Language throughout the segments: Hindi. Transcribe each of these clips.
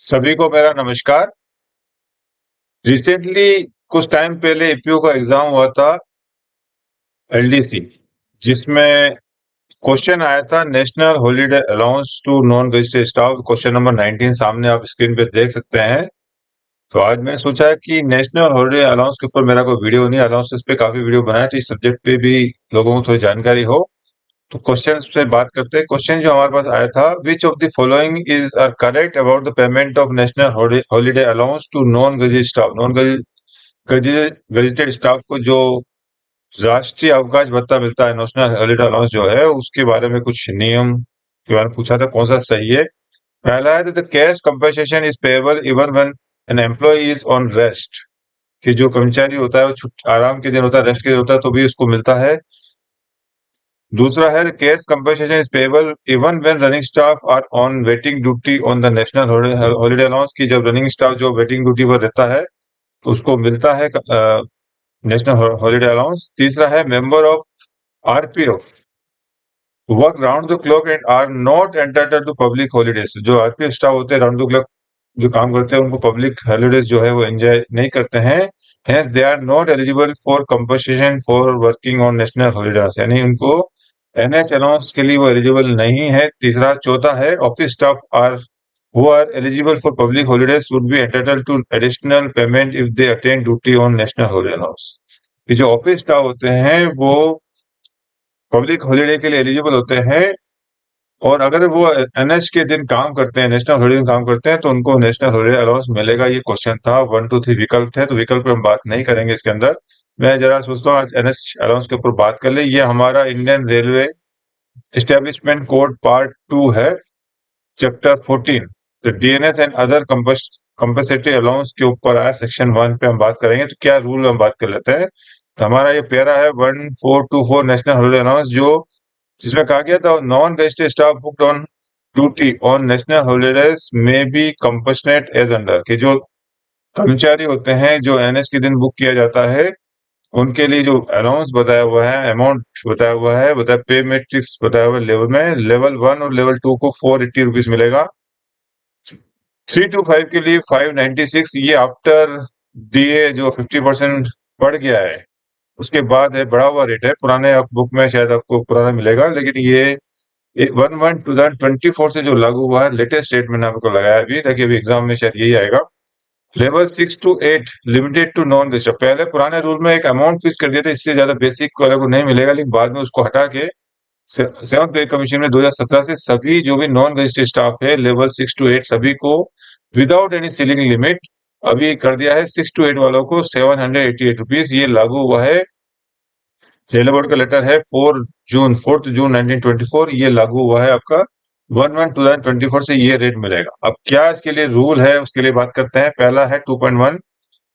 सभी को मेरा नमस्कार। रिसेंटली कुछ टाइम पहले एपीओ का एग्जाम हुआ था, एलडीसी, जिसमें क्वेश्चन आया था national holiday allowance to non registered staff. Question number 19 सामने आप स्क्रीन पे देख सकते हैं। तो आज मैंने सोचा कि नेशनल हॉलीडे अलाउंस के ऊपर मेरा कोई वीडियो नहीं, अलाउंसेस पे काफी वीडियो बनाया, तो इस सब्जेक्ट पे भी लोगों को थोड़ी जानकारी हो। तो क्वेश्चन से बात करते हैं। क्वेश्चन जो हमारे पास आया था, which of the following is are correct about the payment of national holiday allowance to non gazetted staff. Non gazetted staff को जो राष्ट्रीय अवकाश भत्ता मिलता है, नेशनल हॉलीडे अलाउंस जो है, उसके बारे में कुछ नियम के बारे में पूछा था, कौन सा सही है। पहला है the cash compensation is payable even when an employee is on rest, कि जो कर्मचारी होता है वो आराम के दिन होता है, रेस्ट के दिन होता है, तो भी उसको मिलता है। दूसरा है cash compensation is payable even when running staff are on waiting duty on the national holiday allowance, की जब रनिंग स्टाफ जो वेटिंग ड्यूटी पर रहता है तो उसको मिलता है नेशनल हॉलीडे अलाउंस। तीसरा है member of RPF work round the clock and are not entitled to public holidays. जो आरपीएफ स्टाफ होते हैं राउंड द क्लॉक जो काम करते हैं, उनको पब्लिक हॉलीडेज जो है वो एंजॉय नहीं करते हैं। Hence they are not eligible for compensation for working on national holidays, यानी उनको एनएच अलाउंस के लिए वो एलिजिबल नहीं है। तीसरा चौथा है office staff are who are eligible for public holidays would be entitled to additional payment if they attend duty on national holiday allowance। ये जो ऑफिस स्टाफ होते हैं वो पब्लिक हॉलीडे के लिए एलिजिबल होते हैं, और अगर वो एनएच के दिन काम करते हैं, नेशनल हॉलीडे दिन काम करते हैं, तो उनको नेशनल हॉलीडे अलाउंस मिलेगा। ये क्वेश्चन था। 1 2 3 विकल्प थे, तो विकल्प पे हम बात नहीं करेंगे इसके अंदर। मैं जरा सोचता हूँ आज एनएच अलाउंस के ऊपर बात कर ले। ये हमारा Indian railway establishment code part 2 है, चैप्टर 14, तो DNS and other compensatory allowance के ऊपर आया। सेक्शन 1 पे हम बात करेंगे। तो क्या रूल हम बात कर लेते हैं। तो हमारा ये पैरा है 1424 नेशनल हॉलीडे अलाउंस, जो जिसमें कहा गया था non registered staff booked on duty on national holidays में बी कंपनसेटेड एज अंडर, कि जो कर्मचारी होते हैं जो एनएच के दिन बुक किया जाता है, उनके लिए जो अलाउंस बताया हुआ है, अमाउंट बताया हुआ है, बताया पे मैट्रिक्स बताया हुआ है लेवल में, लेवल 1 और लेवल 2 को 480 रुपीज मिलेगा। 3 to 5 के लिए 596, ये आफ्टर डीए जो 50% बढ़ गया है उसके बाद है, बढ़ा हुआ रेट है। पुराने बुक में शायद आपको पुराना मिलेगा, लेकिन ये 1/1/2024 से जो लागू हुआ है, लेटेस्ट रेट मैंने आपको लगाया अभी, ताकि अभी एग्जाम में शायद यही आएगा। Level 6 to 8 limited to non registered. पहले पुराने रूल में एक अमाउंट फिक्स कर दिया था, इससे ज्यादा बेसिक वाले को नहीं मिलेगा, लेकिन बाद में उसको हटा के सेवंथ पे कमीशन में 2017 से सभी जो भी नॉन रजिस्टर्ड स्टाफ है लेवल 6 to 8 सभी को विदाउट एनी सीलिंग लिमिट अभी कर दिया है। 6 to 8 वालों को 788 रुपीज ये लागू हुआ है। रेलवे बोर्ड का लेटर है 4 जून 1924, ये लागू हुआ है आपका 1/1/2024 से ये रेट मिलेगा। अब क्या इसके लिए रूल है उसके लिए बात करते हैं। पहला है 2.1,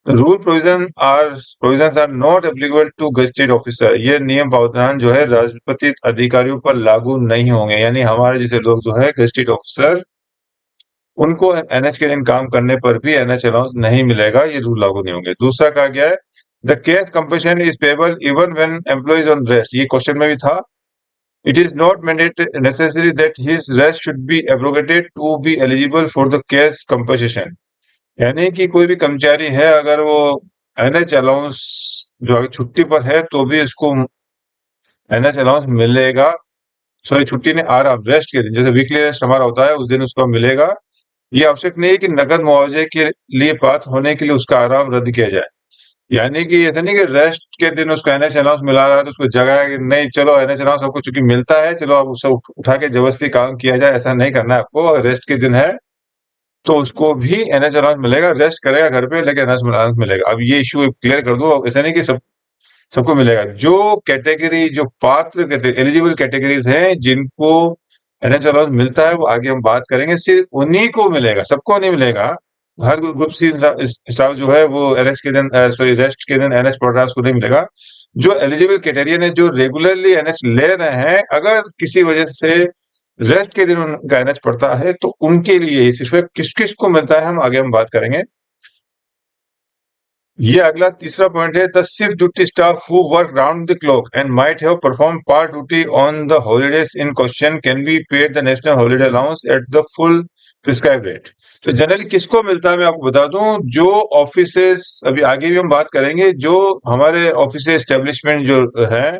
rule provisions are not applicable to gazetted officer. ये नियम प्रावधान जो है राजपत्रित अधिकारियों पर लागू नहीं होंगे, यानी हमारे जैसे लोग जो है गजेटेड ऑफिसर, उनको एनएच के दिन काम करने पर भी एनएच अलाउंस नहीं मिलेगा, ये रूल लागू नहीं होंगे। दूसरा कहा गया है the cash compensation is payable even when employees on rest. ये क्वेश्चन में भी था। It is not necessary that his rest should be abrogated to be eligible for the cash compensation, यानी कि कोई भी कर्मचारी है अगर वो एनएच अलाउंस जो अगर छुट्टी पर है तो भी उसको एनएच अलाउंस मिलेगा। सॉरी, छुट्टी ने आराम रेस्ट के दिन, जैसे वीकली रेस्ट हमारा होता है, उस दिन उसको मिलेगा। ये आवश्यक नहीं है कि नकद मुआवजे के लिए पात्र होने के लिए उसका आराम रद्द किया जाए। यानी कि ऐसा नहीं कि रेस्ट के दिन उसको एनएच अलाउंस मिला रहा है तो उसको जगह कि नहीं चलो एनएच अलाउंस आपको चूंकि मिलता है, चलो आप उसे उठा के जबरदस्ती काम किया जाए, ऐसा नहीं करना है आपको। रेस्ट के दिन है तो उसको भी एनएच अलाउंस मिलेगा, रेस्ट करेगा घर पे लेकिन एनएच अलाउंस मिलेगा। अब ये इश्यू क्लियर कर दो, ऐसा नहीं कि सबको मिलेगा। जो कैटेगरी जो पात्र एलिजिबल कैटेगरीज हैं जिनको एनएच अलाउंस मिलता है, वो आगे हम बात करेंगे, सिर्फ उन्हीं को मिलेगा, सबको नहीं मिलेगा। हर ग्रुप सी स्टाफ जो है वो एनएच के दिन सॉरी रेस्ट के दिन एनएच पढ़ रहा है, उसको नहीं मिलेगा। जो एलिजिबल कैटेरियन है जो रेगुलरली एनएच ले रहे हैं, अगर किसी वजह से रेस्ट के दिन उनका एनएच पड़ता है तो उनके लिए ही सिर्फ किस किस को मिलता है हम आगे हम बात करेंगे। ये अगला तीसरा पॉइंट है the shift duty staff who work round the clock and might have perform part duty on the holidays in question can be paid the national holiday allowance at the full prescribe rate. तो जनरली किसको मिलता है मैं आपको बता दूं, जो ऑफिसेस, अभी आगे भी हम बात करेंगे, जो हमारे ऑफिस एस्टेब्लिशमेंट जो है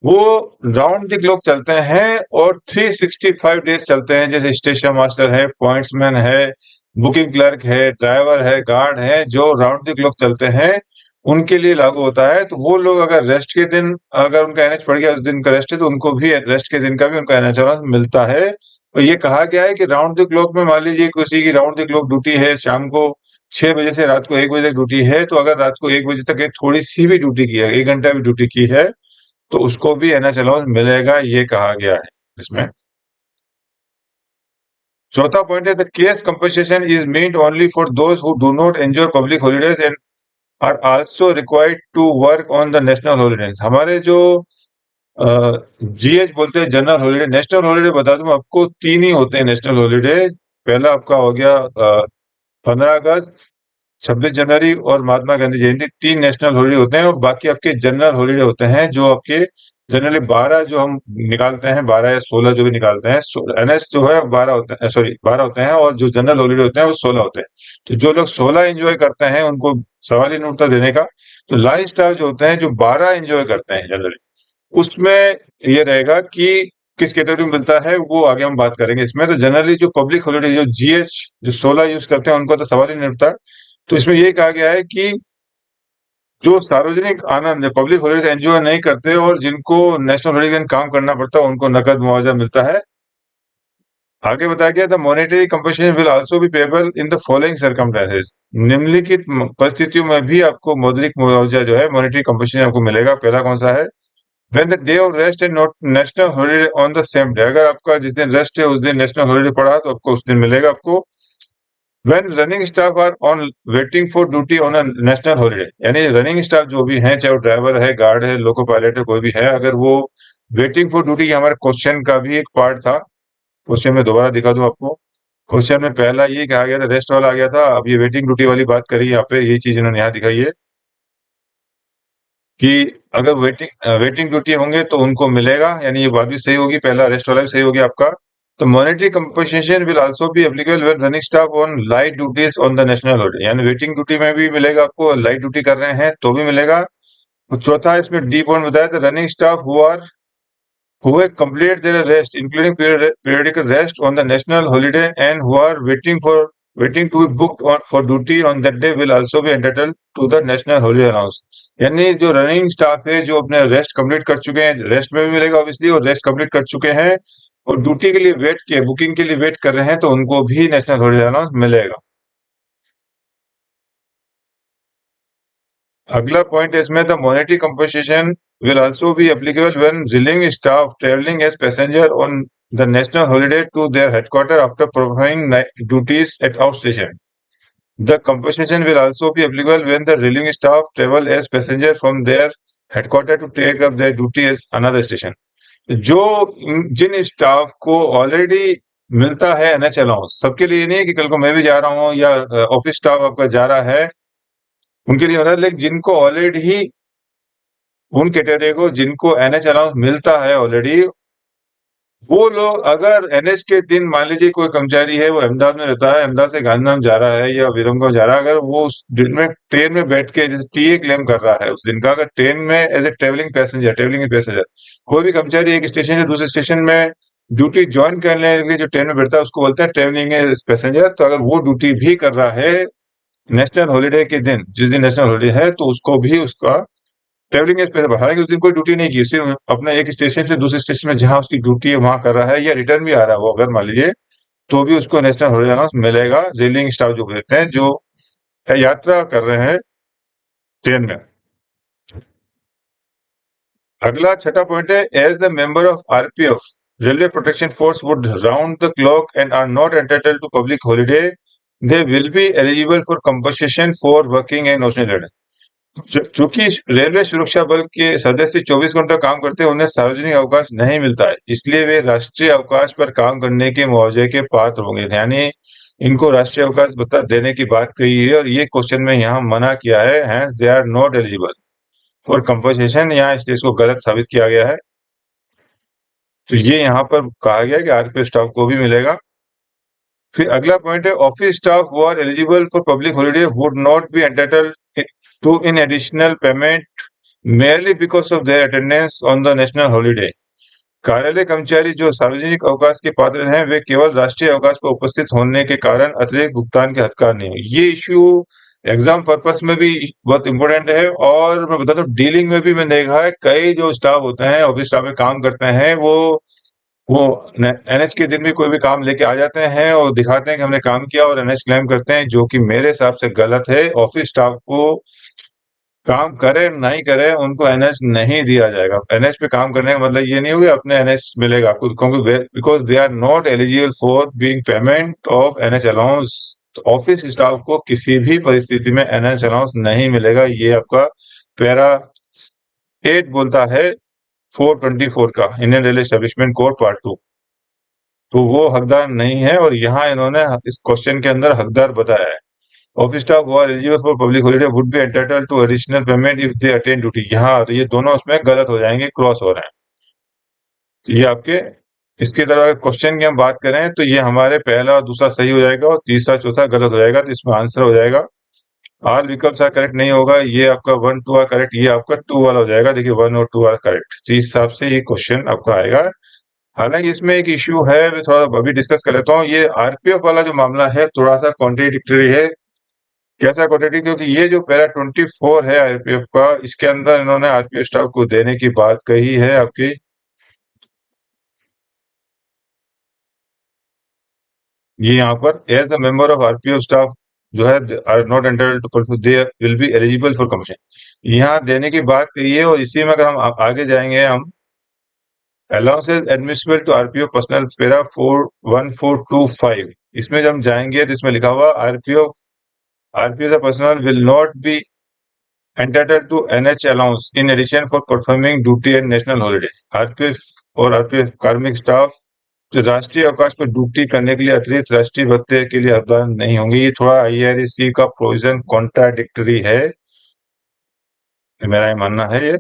वो राउंड द क्लॉक चलते हैं और 365 डेज चलते हैं, जैसे स्टेशन मास्टर है, पॉइंट्समैन है, बुकिंग क्लर्क है, ड्राइवर है, गार्ड है, जो राउंड द क्लॉक चलते हैं उनके लिए लागू होता है। तो वो लोग अगर रेस्ट के दिन, अगर उनका एनएच पड़ गया, उस दिन का रेस्ट है, तो उनको भी रेस्ट के दिन का भी उनका एनएच अलाउंस मिलता है। और ये कहा गया है कि राउंड द क्लॉक में, मान लीजिए किसी की राउंड द क्लॉक ड्यूटी है, शाम को 6 बजे से रात को 1 बजे तक ड्यूटी है, तो अगर रात को 1 बजे तक एक थोड़ी सी भी ड्यूटी की है, 1 घंटा भी ड्यूटी की है, तो उसको भी एनएच अलाउंस मिलेगा, ये कहा गया है इसमें। चौथा पॉइंट है, the case compensation is meant only for those who do not enjoy public holidays and are also required to work on the national holidays. हमारे जो जीएच बोलते हैं जनरल हॉलीडे, नेशनल हॉलीडे बता दूं आपको, तीन ही होते हैं नेशनल हॉलीडे। पहला आपका हो गया 15 अगस्त, 26 जनवरी और महात्मा गांधी जयंती, तीन नेशनल हॉलीडे होते हैं। और बाकी आपके जनरल हॉलीडे होते हैं, जो आपके जनरली 12 जो हम निकालते हैं, 12 या 16 जो भी निकालते हैं, एनएस जो है 12 होते हैं, सॉरी 12 होते हैं, और जो जनरल हॉलीडे होते हैं वो 16 होते हैं। तो जो लोग 16 एंजॉय करते हैं उनको सवाल ही नहीं उठता देने का। तो लाइन स्टाफ जो होते हैं, जो 12 एंजॉय करते हैं जनरली, उसमें ये रहेगा कि किस कैटेगरी में मिलता है, वो आगे हम बात करेंगे इसमें। तो जनरली जो पब्लिक हॉलीडे, जो जीएच जो 16 यूज करते हैं, उनको तो सवाल ही नहीं उठता। तो इसमें ये कहा गया है कि जो सार्वजनिक आनंद है, पब्लिक हॉलीडे एंजॉय नहीं करते और जिनको नेशनल हॉलीडे के दिन काम करना पड़ता है, उनको नकद मुआवजा मिलता है। आगे बताया गया, the monetary compensation will also be payable in the following circumstances. निम्नलिखित परिस्थितियों में भी आपको मौद्रिक मुआवजा जो है, मॉनेटरी कंपनसेशन आपको मिलेगा। पहला कौन सा है, When the day of rest and not national holiday on the same day, अगर आपका जिस दिन रेस्ट है उस दिन नेशनल हॉलीडे पड़ा तो आपको उस दिन मिलेगा आपको। When running staff are on waiting for duty on a national holiday, यानी रनिंग स्टाफ जो भी हैं, चाहे वो ड्राइवर है, गार्ड है, लोको पायलट है, कोई भी है, अगर वो वेटिंग फॉर ड्यूटी, हमारे क्वेश्चन का भी एक पार्ट था, क्वेश्चन में दोबारा दिखा दूं आपको। क्वेश्चन में पहला ये कहा गया था, रेस्ट वाला आ गया था, अब ये वेटिंग ड्यूटी वाली बात करी यहाँ पे, ये चीज इन्होंने यहाँ दिखाई है कि अगर वेटिंग ड्यूटी होंगे तो उनको मिलेगा, यानी ये बात भी सही होगी, पहला रेस्ट वाला भी सही हो गया आपका। तो monetary compensation will also be applicable when running staff on light duties on the national holiday, यानी वेटिंग ड्यूटी में भी मिलेगा आपको, लाइट ड्यूटी कर रहे हैं तो भी मिलेगा। और चौथा इसमें डी पॉइंट बताया था, running staff who have completed their rest, including periodical rest on the national holiday, and who are waiting to be booked for duty on that day will also be entitled to the national holiday allowance। यानी जो रनिंग स्टाफ है, जो अपने रेस्ट कंप्लीट कर चुके हैं, रेस्ट में भी मिलेगा ऑब्वियसली, और रेस्ट कंप्लीट कर चुके हैं और ड्यूटी के लिए वेट किए, बुकिंग के लिए वेट कर रहे हैं, तो उनको भी नेशनल हॉलीडे अलाउंस मिलेगा। अगला पॉइंट है इसमें, the monetary compensation will also be applicable when relieving staff traveling as passenger on the national holiday to their headquarters after performing night duties at outstation. The compensation will also be applicable when the relieving staff travel as passenger from their headquarters to take up their duty as another station. जो जिन स्टाफ को ऑलरेडी मिलता है एनएच अलाउंस, सबके लिए नहीं है कि कल को मैं भी जा रहा हूँ या ऑफिस स्टाफ आपका जा रहा है, उनके लिए हो रहा है, लेकिन जिनको ऑलरेडी, उन कैटेगरी को जिनको एनएच अलाउंस मिलता है ऑलरेडी, वो लोग अगर एनएच के दिन, मान लीजिए कोई कर्मचारी है, वो अहमदाबाद में रहता है, अहमदाबाद से गांधीधाम जा रहा है या विरमगांव जा रहा है, अगर वो उस दिन में ट्रेन में बैठ के जैसे टीए क्लेम कर रहा है उस दिन का, अगर ट्रेन में एज ए ट्रेवलिंग पैसेंजर कोई भी कर्मचारी एक स्टेशन से दूसरे स्टेशन में ड्यूटी ज्वाइन करने के लिए जो ट्रेन में बैठता है, उसको बोलते हैं ट्रेवलिंग पैसेंजर। तो अगर वो ड्यूटी भी कर रहा है नेशनल हॉलीडे के दिन, जिस दिन नेशनल हॉलीडे है, तो उसको भी उसका ट्रेवलिंग एज पैसेंजर, हालांकि उस दिन कोई ड्यूटी नहीं की, सिर्फ अपने एक स्टेशन से दूसरे स्टेशन में जहां उसकी ड्यूटी है वहां कर रहा है, या रिटर्न भी आ रहा है वो, अगर मान लीजिए, तो भी उसको नेशनल हॉलीडे अलाउंस मिलेगा। रेलिंग स्टाफ जो कहते हैं, जो यात्रा कर रहे हैं ट्रेन में। अगला छठा पॉइंट है, as the member of RPF railway protection force would round the clock and are not entitled to public holiday, they will be eligible for compensation for working and national. चूंकि रेलवे सुरक्षा बल के सदस्य 24 घंटा काम करते हैं, उन्हें सार्वजनिक अवकाश नहीं मिलता है, इसलिए वे राष्ट्रीय अवकाश पर काम करने के मुआवजे के पात्र होंगे। यानी इनको राष्ट्रीय अवकाश बता देने की बात कही है, और ये क्वेश्चन में यहाँ मना किया है, hence they are not eligible for compensation. यहाँ इस चीज को गलत साबित किया गया है, तो ये यहाँ पर कहा गया कि आरपीएफ स्टाफ को भी मिलेगा। फिर अगला पॉइंट है office staff who are eligible for public holiday would not be entitled to in additional payment merely because of their attendance on the national holiday. कार्यालय कर्मचारी जो सार्वजनिक अवकाश के पात्र हैं वे केवल राष्ट्रीय अवकाश पर उपस्थित होने के कारण अतिरिक्त भुगतान के हकदार नहीं हैं। ये इश्यू एग्जाम पर्पस में भी बहुत इंपॉर्टेंट है और मैं बताता हूँ डीलिंग में भी मैंने देखा है कई जो स्टाफ होते हैं ऑफिस स्टाफ में काम करते हैं वो एनएच के दिन भी कोई भी काम लेके आ जाते हैं और दिखाते हैं कि हमने काम किया और एनएच क्लेम करते हैं जो कि मेरे हिसाब से गलत है। ऑफिस स्टाफ को काम करे नहीं करे उनको एनएच नहीं दिया जाएगा। एनएच पे काम करने का मतलब ये नहीं होगा अपने एनएच मिलेगा आपको क्योंकि because they are not eligible for being payment of NH allowance. Office staff को किसी भी परिस्थिति में एनएच अलाउंस नहीं मिलेगा। ये आपका पैरा 8 बोलता है 424 का Indian railway establishment code part 2। तो वो हकदार नहीं है और यहाँ इन्होंने इस क्वेश्चन के अंदर हकदार बताया है। Office staff who are eligible for public holiday would be entitled to additional payment if they attend duty. यहाँ तो ये दोनों उसमें गलत हो जाएंगे, क्रॉस हो रहे हैं। तो ये आपके इसके तरह अगर क्वेश्चन की हम बात करें तो ये हमारे पहला और दूसरा सही हो जाएगा और तीसरा चौथा गलत हो जाएगा। तो इसमें आंसर हो जाएगा ऑल विकल्प आर करेक्ट नहीं होगा। ये आपका 1 2 आर करेक्ट, ये आपका 2 वाला हो जाएगा। देखिए 1 और 2 आर करेक्ट। तो इस हिसाब से ये क्वेश्चन आपका आएगा। हालांकि इसमें एक इश्यू है, मैं थोड़ा अभी डिस्कस कर लेता हूँ। ये आरपीएफ वाला जो मामला है थोड़ा सा कॉन्ट्रेडिक्टरी है। कैसा क्वांटिटी, क्योंकि ये जो पैरा 24 है आरपीएफ का, इसके अंदर इन्होंने आरपीएफ स्टाफ को देने की बात कही है आपकी। ये यहाँ पर as the member of RPF staff जो है are not entitled to they will be eligible for commission, यहाँ देने की बात कही है। और इसी में अगर हम आगे जाएंगे हम allowances admissible to RPF personnel para 1425, इसमें जब हम जाएंगे तो इसमें लिखा हुआ RPF personnel will not be entitled to NH allowance in addition for performing duty and national holiday। RPF और आरपीएफ कार्मिक स्टाफ जो राष्ट्रीय अवकाश पर ड्यूटी करने के लिए अतिरिक्त राष्ट्रीय भत्ते के लिए हकदार नहीं होंगे। ये थोड़ा आईआरएसी का प्रोविजन कॉन्ट्राडिक्टरी है, मेरा ये मानना है ये।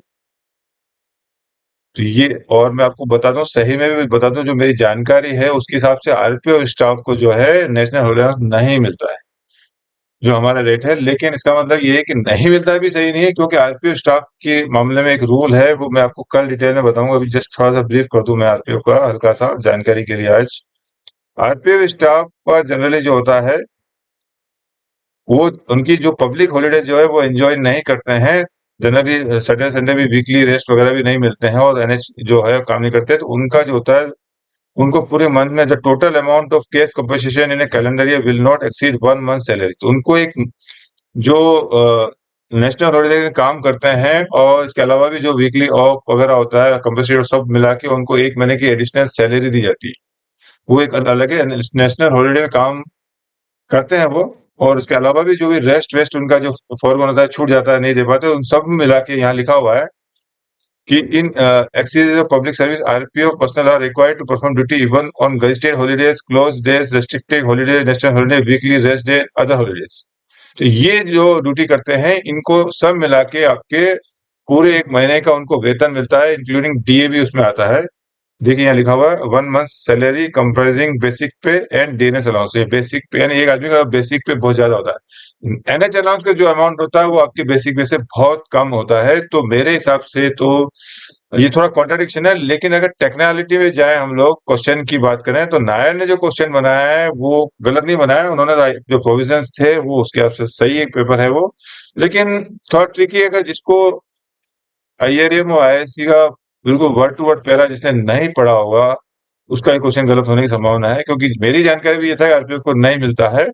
तो ये और मैं आपको बता दूं, सही में भी बता दूं, जो मेरी जानकारी है उसके हिसाब से आरपीएफ स्टाफ को जो है नेशनल हॉलिडे नहीं मिलता है जो हमारा रेट है। लेकिन इसका मतलब ये है कि नहीं मिलता भी सही नहीं है, क्योंकि आरपीएफ स्टाफ के मामले में एक रूल है, वो मैं आपको कल डिटेल में बताऊंगा। अभी जस्ट थोड़ा सा ब्रीफ कर दूं मैं आरपीएफ का हल्का सा जानकारी के लिए आज। आरपीएफ स्टाफ का जनरली जो होता है वो उनकी जो पब्लिक हॉलीडे जो है वो एंजॉय नहीं करते हैं। जनरली सैटरडे संडे भी वीकली रेस्ट वगैरह भी नहीं मिलते हैं और एनएच जो है काम नहीं करते। तो उनका जो होता है उनको पूरे मंथ में the total amount of case compensation in A calendar year will not exceed 1 month salary. तो उनको एक जो नेशनल हॉलीडे में काम करते हैं और इसके अलावा भी जो वीकली ऑफ वगैरह होता है कंपनसेशन सब मिला के उनको 1 महीने की एडिशनल सैलरी दी जाती है। वो एक अलग है, नेशनल हॉलीडे में काम करते हैं वो। और इसके अलावा भी जो भी रेस्ट वेस्ट उनका जो फॉरगॉन होता है, छूट जाता है, नहीं दे पाते, उन सब मिला के यहाँ लिखा हुआ है कि in exercise of public service RPO personnel are required to perform duty even on gazetted holidays, close days, restricted holiday, national holiday, weekly rest day, other holidays. तो ये जो ड्यूटी करते हैं इनको सब मिला के आपके पूरे 1 महीने का उनको वेतन मिलता है, इंक्लूडिंग डीए भी उसमें आता है। देखिए यहाँ लिखा हुआ है 1 मंथ सैलरी कंप्राइजिंग बेसिक पे एंड डीएनएस अलाउंस। ये बेसिक पे यानी एक आदमी का बेसिक पे बहुत ज्यादा होता है, एनएच अलाउंस का जो अमाउंट होता है वो आपके बेसिक पे से बहुत कम होता है। तो मेरे हिसाब से तो ये थोड़ा कॉन्ट्राडिक्शन है। लेकिन अगर टेक्निकलिटी में जाए हम लोग क्वेश्चन की बात करें तो नायर ने जो क्वेश्चन बनाया है वो गलत नहीं बनाया है। उन्होंने जो प्रोविजंस थे वो उसके हिसाब से सही एक पेपर है वो, लेकिन थोड़ा ट्रिकी है। अगर जिसको आईआरएम और आईआरसी का बिल्कुल वर्ड टू वर्ड पैरा जिसने नहीं पढ़ा होगा उसका ये क्वेश्चन गलत होने की संभावना है, क्योंकि मेरी जानकारी भी ये था कि आरपीएफ को नहीं मिलता है।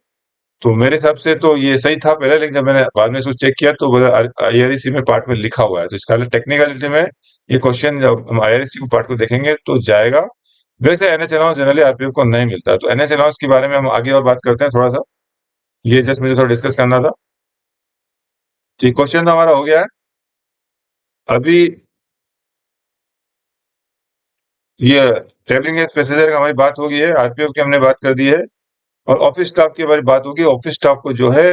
तो मेरे हिसाब से तो ये सही था पहले, लेकिन जब मैंने बाद में इसको चेक किया तो आईआरसी में पार्ट में लिखा हुआ है। तो इसका टेक्निकलिटी में ये क्वेश्चन जब हम आईआरसी को पार्ट को देखेंगे तो जाएगा। वैसे एनएच अलाउंस जनरली आरपीएफ को नहीं मिलता। तो एनएच अलाउंस के बारे में हम आगे और बात करते हैं थोड़ा सा, ये जस्ट मुझे थोड़ा डिस्कस करना था। तो ये क्वेश्चन तो हमारा हो गया है। अभी ये ट्रेवलिंग एज पैसेंजर की हमारी बात हो गई है, आरपीएफ की हमने बात कर दी है, और ऑफिस स्टाफ की हमारी बात होगी। ऑफिस स्टाफ को जो है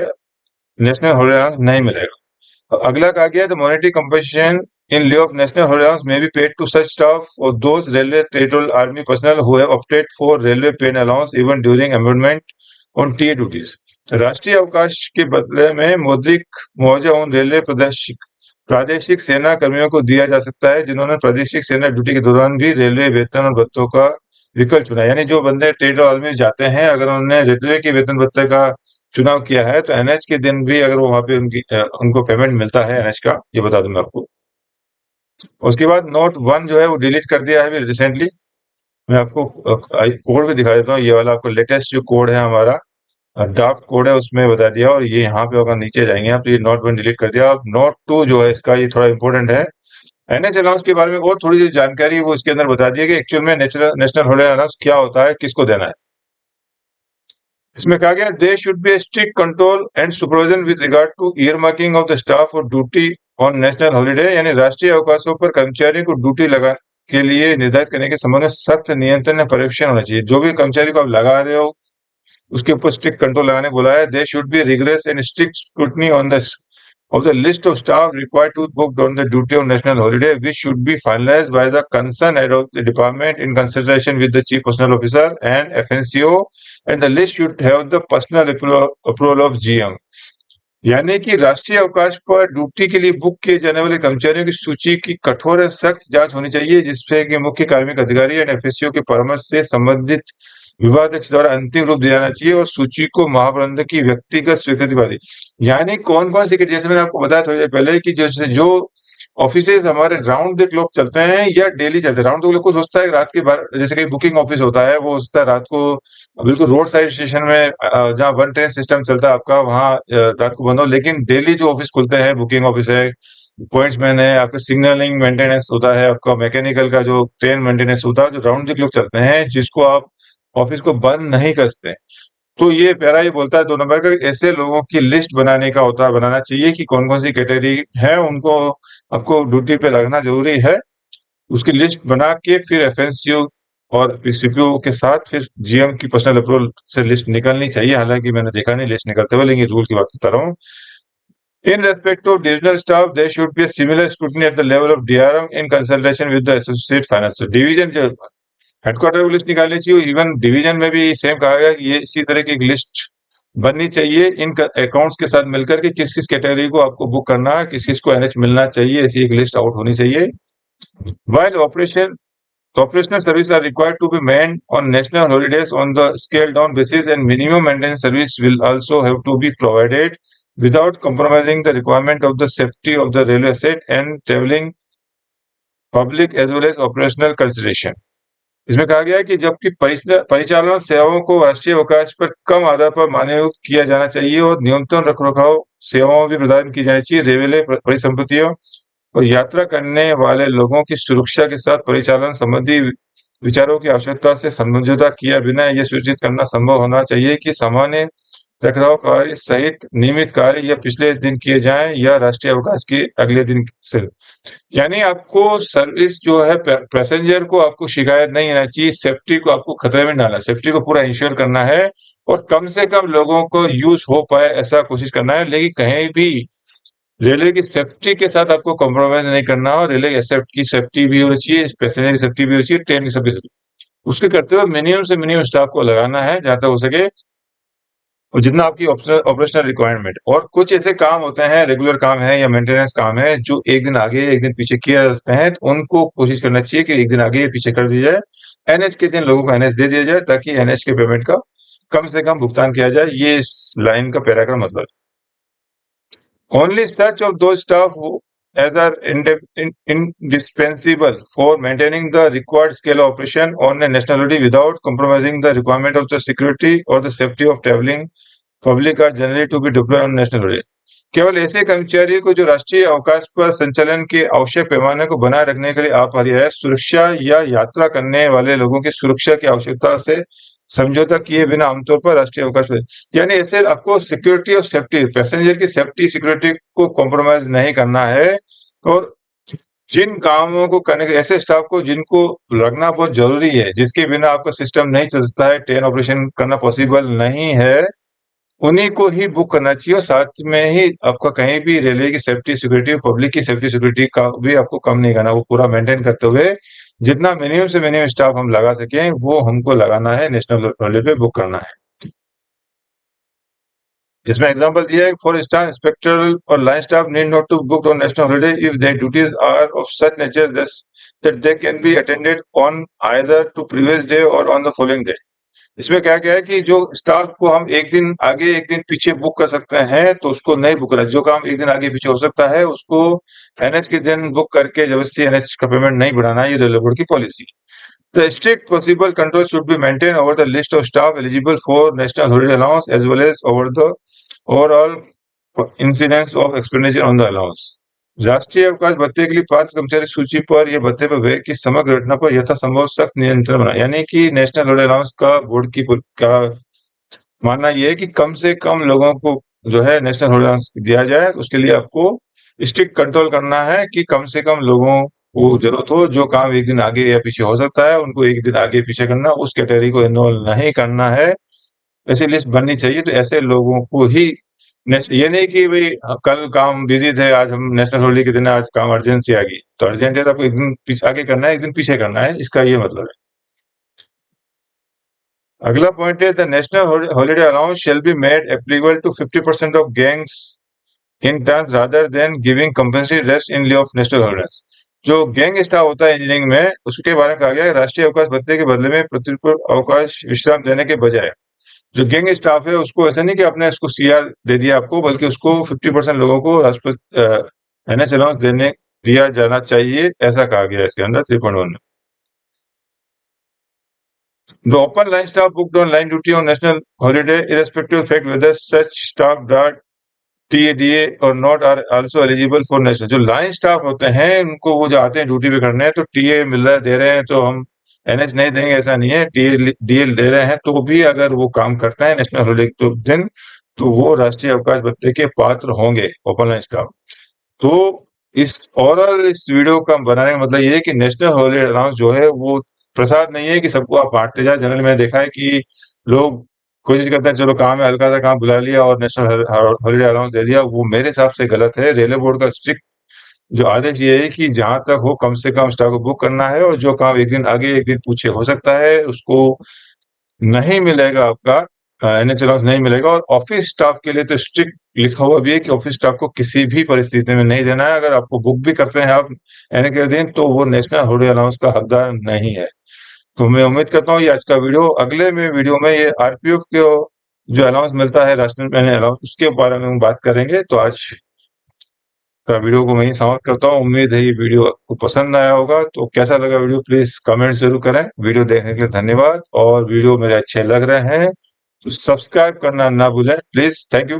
नेशनल हॉलीडे नहीं मिलेगा। अगला कहा गया the monetary compensation in lieu of national holiday allowance may be paid to such staff or those railway territorial army personnel who have opted for railway paid allowance even during amendment on TA duties. राष्ट्रीय अवकाश के बदले में मौद्रिक मुआवजा उन रेलवे प्रादेशिक सेना कर्मियों को दिया जा सकता है जिन्होंने प्रादेशिक सेना ड्यूटी के दौरान भी रेलवे वेतन और भत्तों का विकल्प चुना। यानी जो बंदे टेरिटोरियल आर्मी में जाते हैं, अगर उन्होंने रेलवे के वेतन भत्ते का चुनाव किया है तो एनएच के दिन भी अगर वो वहां पे उनको पेमेंट मिलता है एनएच का, ये बता दूं मैं आपको। उसके बाद नोट 1 जो है वो डिलीट कर दिया है रिसेंटली। मैं आपको कोड भी दिखा देता हूँ। ये वाला आपको लेटेस्ट जो कोड है हमारा ड्राफ्ट कोड है उसमें बता दिया, और ये यहाँ पे अगर नीचे जाएंगे आप तो ये नोट 1 डिलीट कर दिया। अब नोट 2 जो है इसका, ये थोड़ा इंपॉर्टेंट है। एनएच अलाउंस के बारे में और थोड़ी सी जानकारी वो इसके अंदर बता दिया कि एक्चुअल में नेशनल हॉलिडे अलाउंस क्या होता है, किसको देना है। इसमें कहा गया there should be strict control and supervision with regard to earmarking of the staff और ड्यूटी ऑन नेशनल हॉलिडे। यानी राष्ट्रीय अवकाशों पर कर्मचारियों को ड्यूटी लगा के लिए निर्धारित करने के संबंध में सख्त नियंत्रण और पर्यवेक्षण होना चाहिए। जो भी कर्मचारी को आप लगा रहे हो उसके ऊपर स्ट्रिक्ट कंट्रोल लगाने बोला है। There should be rigorous and strict scrutiny on the of the list of staff required to book on the duty of national holiday, which should be finalized by the concerned head of the department in consultation with the chief personnel officer and FNCO, and the list should have the personal approval of GM. यानी कि राष्ट्रीय अवकाश पर ड्यूटी के लिए बुक किए जाने वाले कर्मचारियों की सूची की कठोर और सख्त जांच होनी चाहिए, जिससे कि मुख्य कार्मिक अधिकारी एंड एफएससीओ के परामर्श से संबंधित विभागाध्यक्ष द्वारा अंतिम रूप दिया जाना चाहिए और सूची को महाप्रबंधक की व्यक्तिगत स्वीकृति वाली। यानी कौन कौन सी, जैसे मैंने आपको बताया थोड़ी देर पहले कि जैसे जो ऑफिसेज हमारे राउंड द क्लॉक चलते हैं या डेली चलते हैं। राउंड द क्लॉक को सोचता है रात के 12, जैसे कहीं बुकिंग ऑफिस होता है वो सोचता है रात को बिल्कुल रोड साइड स्टेशन में जहाँ वन ट्रेन सिस्टम चलता है आपका, वहाँ रात को बंद हो। लेकिन डेली जो ऑफिस खुलते हैं, बुकिंग ऑफिस है, पॉइंट्समैन है, आपका सिग्नलिंग मेंटेनेंस होता है, आपका मैकेनिकल का जो ट्रेन मेंटेनेंस होता है, जो राउंड द क्लॉक चलते हैं, जिसको आप ऑफिस को बंद नहीं कर सकते। तो ये पैरा ये बोलता है 2 नंबर का, ऐसे लोगों की लिस्ट बनाने का होता है, बनाना चाहिए कि कौन कौन सी कैटेगरी है उनको आपको ड्यूटी पे लगना जरूरी है। उसकी लिस्ट बना के फिर एफएनसीओ और सीपीओ के साथ फिर जीएम की पर्सनल अप्रूवल से लिस्ट निकलनी चाहिए। हालांकि मैंने देखा नहीं लिस्ट निकलते हुए, लेकिन रूल की बात बता रहा हूँ। In respect to divisional staff, there should be a similar scrutiny at the level of DRM in consultation with the associate finance. So division जो हेडक्वार्टर लिस्ट निकालनी चाहिए, इवन डिवीजन में भी सेम कहा गया कि ये इसी तरह की एक लिस्ट बननी चाहिए इन अकाउंट्स के साथ मिलकर के किस किस कैटेगरी को आपको बुक करना है, किस किस को एनएच मिलना चाहिए, ऐसी एक लिस्ट आउट होनी चाहिए। While operational services are required to be manned on national holidays on the scaled down basis, and minimum maintenance service will also have to be provided without compromising the requirement of the safety of the railway asset and traveling public as well as operational consideration. इसमें कहा गया है कि जबकि परिचालन सेवाओं को राष्ट्रीय अवकाश पर कम आधार पर मान्ययुक्त किया जाना चाहिए और न्यूनतम रखरखाव सेवाओं भी प्रदान की जानी चाहिए, रेलवे परिसंपत्तियों और यात्रा करने वाले लोगों की सुरक्षा के साथ परिचालन संबंधी विचारों की आवश्यकता से समझौता किया बिना यह सुनिश्चित करना संभव होना चाहिए कि सामान्य रखरखाव कार्य सहित नियमित कार्य या पिछले दिन किए जाएं या राष्ट्रीय अवकाश के अगले दिन से। यानी आपको सर्विस जो है पैसेंजर को आपको शिकायत नहीं आना चाहिए, सेफ्टी को आपको खतरे में डालना, सेफ्टी को पूरा इंश्योर करना है और कम से कम लोगों को यूज हो पाए ऐसा कोशिश करना है। लेकिन कहीं भी रेलवे की सेफ्टी के साथ आपको कॉम्प्रोमाइज नहीं करना हो। रेलवे की सेफ्टी भी होनी चाहिए, पैसेंजर की सेफ्टी भी होनी चाहिए, ट्रेन की सेफ्टी। उसके करते हुए मिनिमम से मिनिमम स्टाफ को लगाना है जहां तक हो सके, और जितना आपकी ऑपरेशनल रिक्वायरमेंट। और कुछ ऐसे काम होते हैं, रेगुलर काम है या मेंटेनेंस काम है, जो एक दिन आगे एक दिन पीछे किया जाते हैं, तो उनको कोशिश करना चाहिए कि एक दिन आगे या पीछे कर दिया जाए। एनएच के दिन लोगों को एनएच दे दिया जाए ताकि एनएच के पेमेंट का कम से कम भुगतान किया जाए। ये इस लाइन का पैरा का मतलब है। ओनली सच ऑफ दो staff as are indispensable for maintaining the required scale of operation on a national holiday without compromising the requirement of the security or the safety of traveling public are generally to be deployed on national holiday. केवल ऐसे कर्मचारी को जो राष्ट्रीय अवकाश पर संचालन के आवश्यक पैमाने को बनाए रखने के लिए अपर्याप्त है, सुरक्षा या यात्रा करने वाले लोगों की सुरक्षा की आवश्यकता से समझौता किए बिना आमतौर पर राष्ट्रीय अवकाश पर, यानी ऐसे आपको सिक्योरिटी और सेफ्टी, पैसेंजर की सेफ्टी सिक्योरिटी को कॉम्प्रोमाइज नहीं करना है। और जिन कामों को करने के ऐसे स्टाफ को जिनको लगना बहुत जरूरी है, जिसके बिना आपका सिस्टम नहीं चल सकता है, ट्रेन ऑपरेशन करना पॉसिबल नहीं है, उन्हीं को ही बुक करना चाहिए और साथ में ही आपका कहीं भी रेलवे की सेफ्टी सिक्योरिटी, पब्लिक की सेफ्टी सिक्योरिटी का भी आपको कम नहीं करना, वो पूरा मेंटेन करते हुए जितना मिनिमम से मिनिमम स्टाफ हम लगा सकें वो हमको लगाना है, नेशनल हाईवे पे बुक करना है। जिसमें एग्जांपल दिया है, फॉर इंस्टांस इंस्पेक्टर और line staff need not to book on national holiday if their duties are of such nature that they can be attended on either to previous day और ऑन द फॉलोइंग डे। इसमें क्या क्या है कि जो स्टाफ को हम एक दिन आगे एक दिन पीछे बुक कर सकते हैं तो उसको नहीं बुक करना। जो काम एक दिन आगे पीछे हो सकता है उसको एनएच के दिन बुक करके जबरदस्ती एनएच का पेमेंट नहीं बढ़ाना, ये रेलवे बोर्ड की policy. The strict possible control should be maintained over the list of staff eligible for national holiday allowance as well as over the overall incidence of expenditure on the allowance. राष्ट्रीय अवकाश भत्ते के लिए पात्र कर्मचारी सूची पर यह भत्ते पर व्यय की समग्र घटना पर यथासंभव सख्त नियंत्रण बना, यानी कि नेशनल हॉलिडे अलाउंस का बोर्ड की का मानना यह है कि कम से कम लोगों को जो है नेशनल हॉलिडे अलाउंस दिया जाए। उसके लिए आपको स्ट्रिक्ट कंट्रोल करना है कि कम से कम लोगों को जरूरत हो, जो काम एक दिन आगे या पीछे हो सकता है उनको एक दिन आगे पीछे करना, उस कैटेगरी को इन्वॉल्व नहीं करना है। ऐसी लिस्ट बननी चाहिए। तो ऐसे लोगों को ही ये नहीं कि भाई कल काम बिजी थे, आज हम नेशनल हॉलिडे के दिन आज काम अर्जेंसी आ गई तो अर्जेंट है तो आपको एक दिन पीछे आगे करना है, एक दिन पीछे करना है, इसका ये मतलब है। अगला पॉइंट है, the national holiday allowance shall be made applicable to 50% of gangs in terms rather than giving compulsory rest in lieu of national holidays. जो गैंग स्टाफ होता है इंजीनियरिंग में, उसके बारे में कहा गया है राष्ट्रीय अवकाश भत्ते के बदले में प्रतिपूर्व अवकाश विश्राम देने के बजाय जो गैंग स्टाफ है उसको ऐसा नहीं कि आपने उसको सीआर दे दिया आपको, बल्कि उसको 50% लोगों को राष्ट्रीय एनएस अलाउंस देने दिया जाना चाहिए, ऐसा कहा गया है इसके अंदर 3.1 में। The open line staff booked on line duty on national holiday, irrespective of fact whether such staff draft TA DA और not are also eligible for national. जो लाइन स्टाफ होते हैं उनको वो जो आते हैं ड्यूटी पे करने हैं तो टीए मिल रहा है, दे रहे हैं तो हम एनएच नहीं देंगे, ऐसा नहीं है। डीएल दे रहे हैं तो भी अगर वो काम करते हैं नेशनल हॉलिडे के दिन तो वो राष्ट्रीय अवकाश भत्ते के पात्र होंगे, ओपन लाइन स्टाफ। तो इस ओवरऑल इस वीडियो का बनाने का मतलब ये है कि नेशनल हॉलिडे अलाउंस जो है वो प्रसाद नहीं है कि सबको आप बांटते जाए। जनरल मैंने देखा है कि लोग कोशिश करते हैं चलो काम है, हल्का सा काम बुला लिया और नेशनल हॉलिडे अलाउंस दे दिया, वो मेरे हिसाब से गलत है। रेलवे बोर्ड का स्ट्रिक्ट जो आदेश ये है कि जहां तक हो कम से कम स्टाफ को बुक करना है और जो काम एक दिन आगे एक दिन पीछे हो सकता है उसको नहीं मिलेगा, आपका एनएच अलाउंस नहीं मिलेगा। और ऑफिस स्टाफ के लिए तो स्ट्रिक्ट लिखा हुआ भी है कि ऑफिस स्टाफ को किसी भी परिस्थिति में नहीं देना है। अगर आपको बुक भी करते हैं आप एनएच के दिन तो वो नेशनल हॉलिडे अलाउंस का हकदार नहीं है। तो मैं उम्मीद करता हूँ ये आज का वीडियो, अगले में वीडियो में ये आरपीएफ के जो अलाउंस मिलता है राष्ट्रीय मैंने अलाउंस उसके बारे में हम बात करेंगे। तो आज का वीडियो को मैं ही समाप्त करता हूँ। उम्मीद है ये वीडियो आपको पसंद आया होगा। तो कैसा लगा वीडियो प्लीज कमेंट जरूर करें। वीडियो देखने के लिए धन्यवाद। और वीडियो मेरे अच्छे लग रहे हैं तो सब्सक्राइब करना ना भूलें प्लीज। Thank you.